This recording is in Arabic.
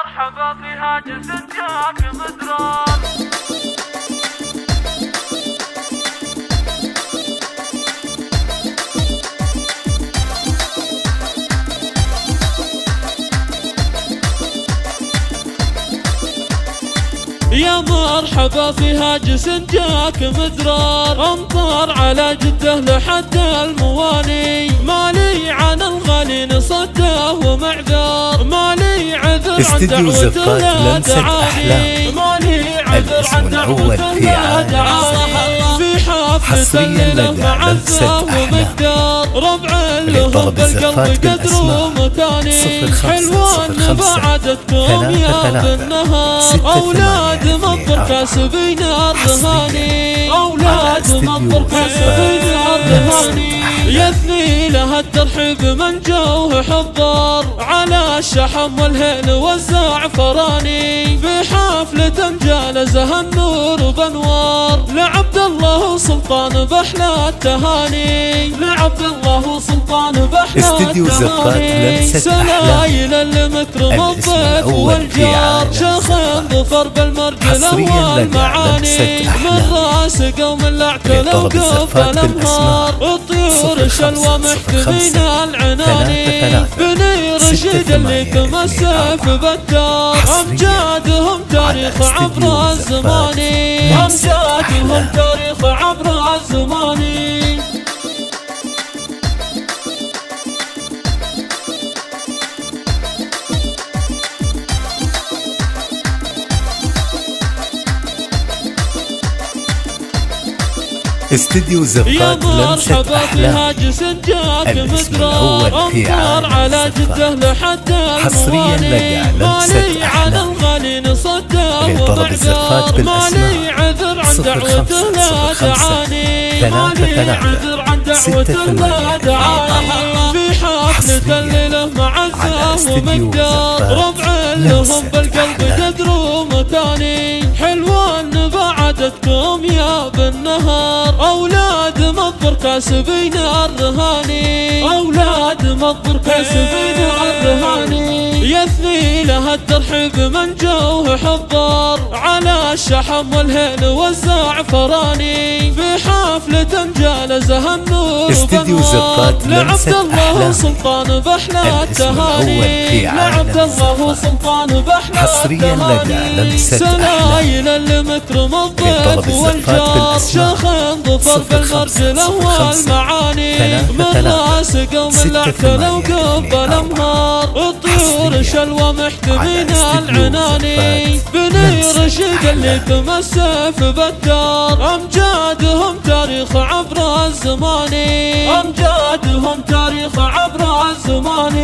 مرحبا في هاجس جاك مدرار. يا مرحبا في هاجس جاك مدرار، امطار على جده لحد المواني، مالي عن الغالي نصده ومعذار، مالي عذر عن دعوة لا دعاني، مالي عذر عن دعوة لا دعاني. في حفلة الليلة معزة ومقدار، ربع لهم بالقلب قدر ومكاني، حلوان بعدتكم يا بالنهار، أولاد مضر كاسبين الرهاني، أولاد مضر كاسبين الرهاني. يثني لها الترحيب من جوه حضار، على الشحم والهيل والزعفراني، في حفلة جالزها النور بانوار، لعبد الله سلطان بأحلى التهاني، لعبد الله سلطان بأحلى التهاني. سلايل المكرم الضيف والجار، شيخين ظفر بالمرجل والمعاني، من راس قوم الاعتلى وقف الانهار، الطيور شلوى محتمين العناني، بني رشيد اللي كما السيف بتار، امجادهم تاريخ عبر الزمان، امجادهم تاريخ عبر الزمان. استديو زفات لمسة أحلام، الاسم الأول في عالم على جده لحد حصريا لدى لمسة أحلام. لطلب الزفات بالأسماء 0503 في حفلة الليلة معزة ومقدار، ربع لهم بالقلب قدر ومكاني، حلوان بعدتكم يا بالنهار، أولاد مضر كاسبين الرهاني، أولاد مضر كاسبين الرهاني. يثني لها الترحيب من جوه حضار، على الشحم والهيل والزعفراني، في حفلة جالزها النور بانوار، لعبد الله سلطان بأحلى التهاني، لعبد الله سلطان بأحلى التهاني. سلايل المكرم الضيف والجار، شيخين ظفر بالمرجله والمعاني، من راس قوم الاعتلى وقف الانهار، الطيور شلوى محتمين العناني، بني رشيد اللي كما السيف بتار، امجادهم تاريخ عبر الزمان، امجادهم تاريخ عبر الزمان.